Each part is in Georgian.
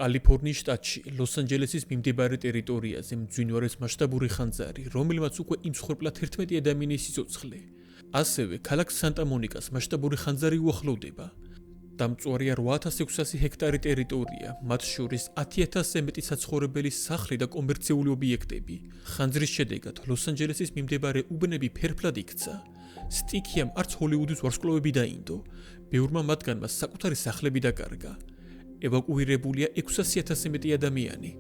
კალიფორნიის შტატში, ლოს-ანჯელესის მიმდებარე ტერიტორიაზე მძვინვარეს მასშტაბური ხანძარი, რომელმაც უკვე იმსხვერპლა 11 ადამიანის სიცოცხლე. ასევე, ქალაქ სანტა-მონიკას მასშტაბური ხანძარი უახლოვდება. დამწვარია 8600 ჰექტარი ტერიტორია, მათ შორის 10000-ზე მეტი საცხოვრებელი სახლი და კომერციული ობიექტები. ხანძრის შედეგად ლოს-ანჯელესის მიმდებარე უბნები ფერფლად იქცა. სტიქიამ არც ჰოლივუდის ვარსკვლავები დაინდო, ბევრმა მათგანმა საკუთარი სახლები დაკარგა. ევაკუირებულია 600,000-ზე მეტი ადამიანი.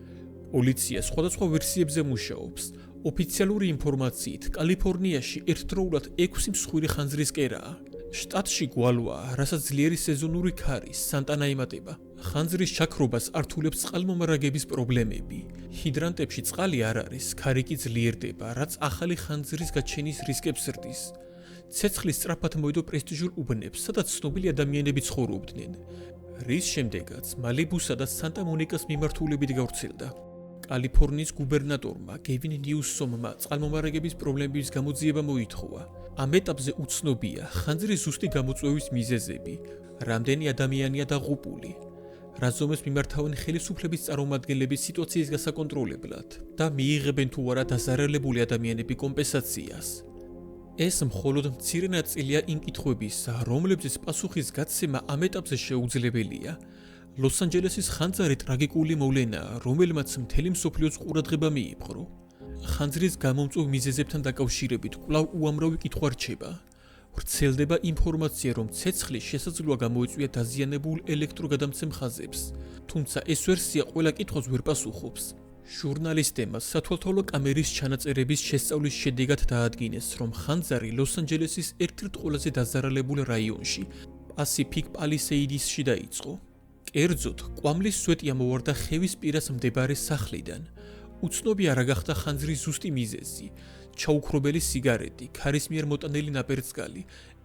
პოლიცია სხვადასხვა ვერსიებზე მუშაობს. ოფიციალური ინფორმაციით, კალიფორნიაში ერთდროულად 6 მსხვილი ხანძრის კერაა. შტატში გვალვაა, რასაც ძლიერი სეზონური ქარი, სანტანა ემატება. ხანძრის ჩაქრობას ართულებს წყალმომარაგების პრობლემები. ჰიდრანტებში წყალი არ არის, ქარი კი ძლიერდება, რაც ახალი ხანძრის გაჩენის რისკებს ზრდის. ცეცხლის სწრაფად მოედო პრესტიჟულ უბნებს, სადაც ცნობილი ადამიანები ცხოვრობდნენ. რის შემდეგაც მალიბუსა და სანტა-მონიკას მიმართულებით გავრცელდა. კალიფორნიის გუბერნატორმა გევინ ნიუსომმა წყალმომარაგების პრობლემების გამოძიება მოითხოვა. ამ ეტაპზე უცნობია ხანძრის ზუსტი გამოწვევის მიზეზები, რამდენი ადამიანია დაღუპული, რაზომეს მიმართავენ ხელისუფლების წარმომადგენლები სიტუაციის გასაკონტროლებლად და მიიღებენ თუ არა დაზარალებული ადამიანები კომპენსაციას. ეს მხოლოდ მცირე ნაწილია იმ კითხვებისა, რომლებზეც პასუხის გაცემა ამ ეტაპზე შეუძლებელია. ლოს-ანჯელესის ხანძარი ტრაგიკული მოვლენაა, რომელმაც მთელი მსოფლიოს ყურადღება მიიპყრო. ხანძრის გამომწვევ მიზეზებთან დაკავშირებით კვლავ უამრავი კითხვა რჩება. ვრცელდება ინფორმაცია, რომ ცეცხლი შესაძლოა გამოიწვია დაზიანებულ ელექტროგადამცემ ხაზებს, თუმცა ეს ვერსია ყველა კითხვას ვერ პასუხობს. ჟურნალისტებმა სათვალთვალო კამერის ჩანაწერების შესწავლის შედეგად დაადგინეს, რომ ხანძარი ლოს-ანჯელესის ერთ-ერთ ყველაზე დაზარალებულ რაიონში, პასიფიკ პალისეიდისში დაიწყო. კერძოდ, კვამლის სვეტია მოვარდა ხევის პირას მდებარე სახლიდან. უცნობია რა გახდა ხანძრის ზუსტი მიზეზი, ჩაუქრობელი სიგარეტი, ქარის მიერ მოტანილი ნაპერწკალი,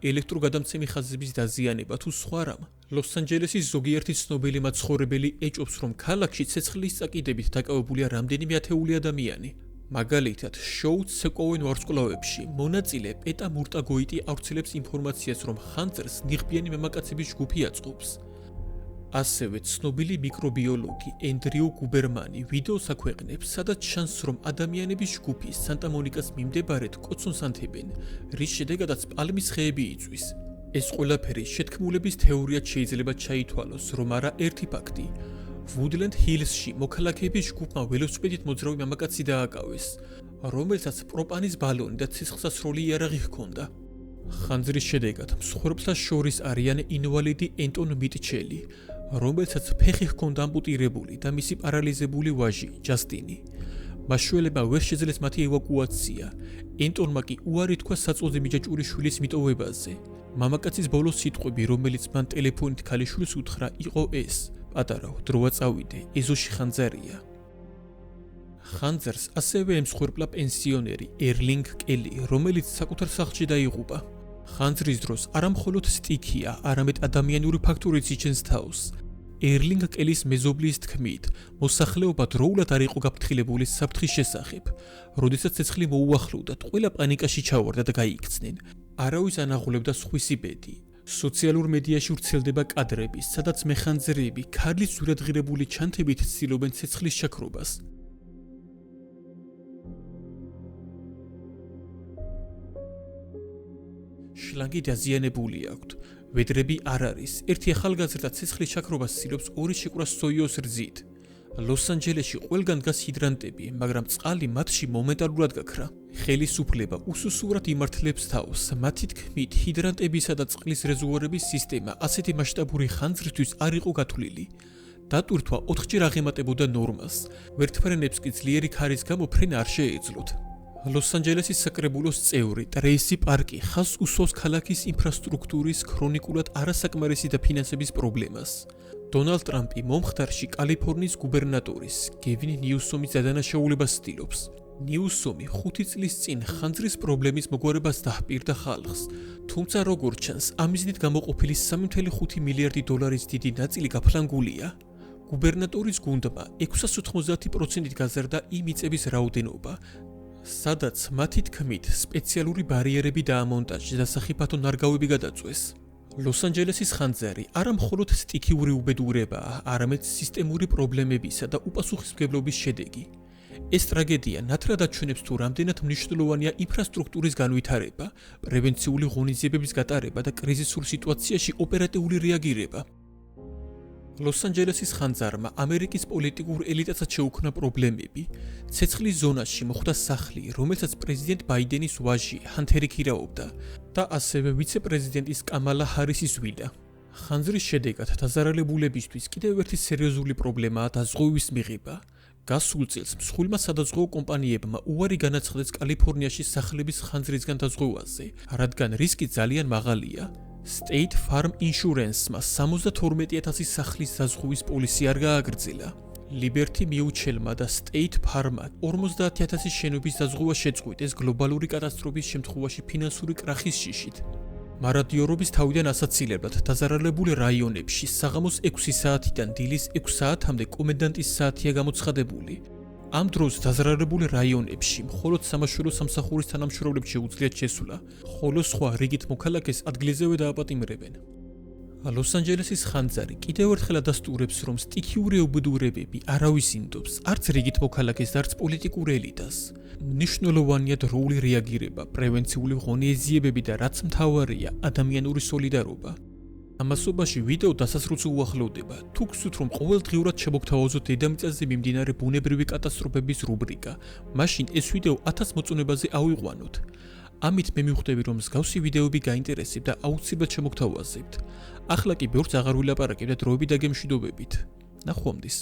ელექტროგადამცემი ხაზების დაზიანება თუ სხვა რამ. ლოს-ანჯელესის ზოგიერთი ცნობილი მაცხოვრებელი ეჭობს, რომ ქალაქში ცეცხლის წაკიდებით დაკავებულია რამდენიმე ათეული ადამიანი. მაგალითად, შოუ ცეკოვენ ვარსკვლავებში მონაწილე პეტა მურტაგოიტი ავრცელებს ინფორმაციას, რომ ხანძრს ნიღბიანი მამაკაცების ჯგუფი აწყობს. ასევე ცნობილი მიკრობიოლოგი ენდრიუ გუბერმანი ვიდეოს აქვეყნებს, სადაც ჩანს, რომ ადამიანების ჯგუფი სანტა-მონიკას მიმდებარედ კოცონს ანთებენ, რის შედეგადაც პალმის ხეები იწვის. ეს ყველაფერი შეთქმულების თეორიად შეიძლება ჩაითვალოს, რომ არა ერთი ფაქტი. ვუდლენდ ჰილსში მოქალაქეების ჯგუფმა ველოსიპედით მოძრავი მამაკაცი დააკავეს, რომელსაც პროპანის ბალონი და ცისხლსასროლი იარაღი ჰქონდა. ხანძრის შედეგად მსხვერპლთა შორის არიან ინვალიდი ენტონ მიტჩელი, რომელსაც ფეხი ჰქონდა ამპუტირებული და მისი პარალიზებული ვაჟი, ჯასტინი. მაშველებმა ვერ შეძლეს მათი ევაკუაცია. ენტონმა კი უარი თქვა საწოლზე მიჯაჭვური შვილის მიტოვებაზე. მამაკაცის ბოლო სიტყვები, რომელიც მან ტელეფონით ქალიშვილს უთხრა, იყო ეს: პატარავ, დროა წავიდე, ეზოში ხანძარია. ხანძარს ასევე ემსხვერპლა პენსიონერი ერლინგ კელი, რომელიც საკუთარ სახლში დაიღუპა. ხანძრის დროს არა მხოლოდ სტიქია, არამედ ადამიანური ფაქტორიც იჩენს თავს. ერლინგ კელის მეზობლის თქმით, მოსახლეობა დროულად არ იყო გაფრთხილებული საფრთხის შესახებ. როდესაც ცეცხლი მოუახლოვდათ, ყველა პანიკაში ჩავარდა და გაიქცნენ. არავის ანაღულებდა სხვისი ბედი. სოციალურ მედიაში ვრცელდება კადრები, სადაც მეხანძრეები ქარლის ზურადღირებული ჩანთებით ცდილობენ ცეცხლის ჩაქრობას. შლანგი დაზიანებული აქვთ. ვედრები არ არის. ერთი ახალგაზრდა ცეცხლის ჩაქრობას ცდილობს 2 შეკვრა სოიოს რძით. ლოს-ანჯელესში ყველგან დგას ჰიდრანტები, მაგრამ წყალი მათში მომენტალურად გაქრა. ხელისუფლება უსუსურად იმართლებს თავს. მათი თქმით, ჰიდრანტებისა და წყლის რეზერვუარების სისტემა ასეთი მასშტაბური ხანძრისთვის არ იყო გათვლილი. დატვირთვა 4-ჯერ აღემატებოდა ნორმას. ვერტფრენებს კი ძლიერი ქარის გამო ფრენა არ შეეძლოთ. ლოს-ანჯელესის საკრებულოს წევრი ტრეისი პარკი ხაზს უსვავს ქალაქის ინფრასტრუქტურის ქრონიკულად არასაკმარისი დაფინანსების პრობლემას. დონალდ ტრამპი მომხდარში კალიფორნიის გუბერნატორის გევინ ნიუსომის დადანაშაულებას ცდილობს. ნიუსომი 5 წლის წინ ხანძრის პრობლემის მოგვარებას დაჰპირდა ხალხს, თუმცა როგორც ჩანს, ამ მიზნით გამოყოფილი 3.5 მილიარდი დოლარის დიდი ნაწილი გაფლანგულია. გუბერნატორის გუნდმა 690%-ით გაზარდა იმ მიწების რაოდენობა, სადაც მათი თქმით სპეციალური ბარიერები დაამონტაჟეს და სახიფათო ნარგავები გადაწვეს. ლოს-ანჯელესის ხანძარი არა მხოლოდ სტიქიური უბედურებაა, არამედ სისტემური პრობლემებისა და უპასუხისმგებლობის შედეგი. ეს ტრაგედია ნათლად აჩვენებს თუ რამდენად მნიშვნელოვანია ინფრასტრუქტურის განვითარება, პრევენციული ღონისძიებების გატარება და კრიზისურ სიტუაციაში ოპერატიული რეაგირება. ლოს-ანჯელესის ხანძარმა ამერიკის პოლიტიკურ ელიტასაც შეუქმნა პრობლემები. ცეცხლის ზონაში მოხვდა სახლი, რომელსაც პრეზიდენტ ბაიდენის ვაჟი ჰანტერი ქირაობდა და ასევე ვიცე-პრეზიდენტის კამალა ჰარისის ვილა. ხანძრის შედეგად დაზარალებულებისთვის კიდევ ერთი სერიოზული პრობლემაა დაზღვევის მიღება. გასულ წელს მსხვილმა სადაზღვეო კომპანიებმა უარი განაცხადეს კალიფორნიაში სახლების ხანძრისგან დაზღვევაზე, რადგან რისკი ძალიან მაღალია. State Farm Insurance-მა 72,000 სახლის დაზღვევის პოლისი არ გააგრძელა. Liberty Mutual-მა და State Farm-მა 50,000 შენობის დაზღვევა შეწყვიტეს გლობალური კატასტროფის შემთხვევაში ფინანსური კრახის შიშით. მარადიორობის თავიდან ასაცილებლად დაზარალებული რაიონებში საღამოს 6 საათიდან დილის 6 საათამდე კომენდანტის საათია გამოცხადებული. ამ დროს დაზარალებული რაიონებში მხოლოდ სამაშველო სამსახურის თანამშრომლებს შეუძლიათ შესვლა, ხოლო სხვა რიგით მოქალაქეს ადგილზევე დააპატიმრებენ. ლოს-ანჯელესის ხანძარი კიდევ ერთხელ ადასტურებს, რომ სტიქიური უბედურებები არავის ინდობს, არც რიგით მოქალაქეს და არც პოლიტიკურ ელიტას. მნიშვნელოვანია დროული რეაგირება, პრევენციული ღონისძიებები და რაც მთავარია, ადამიანური სოლიდარობა. ამასობაში ვიდეო დასასრულს უახლოვდება. თუ გსურთ, რომ ყოველდღიურად შემოგთავაზოთ დედამიწაზე მიმდინარე ბუნებრივი კატასტროფების რუბრიკა, მაშინ ეს ვიდეო 1000 მოწონებაზე ავიყვანოთ. ამით მე მივხვდები, რომ მსგავსი ვიდეოები გაინტერესებთ და აუცილებლად შემოგთავაზებთ. ახლა კი ბევრს აღარ ვილაპარაკებ და დროებით დაგემშვიდობებით. ნახვამდის.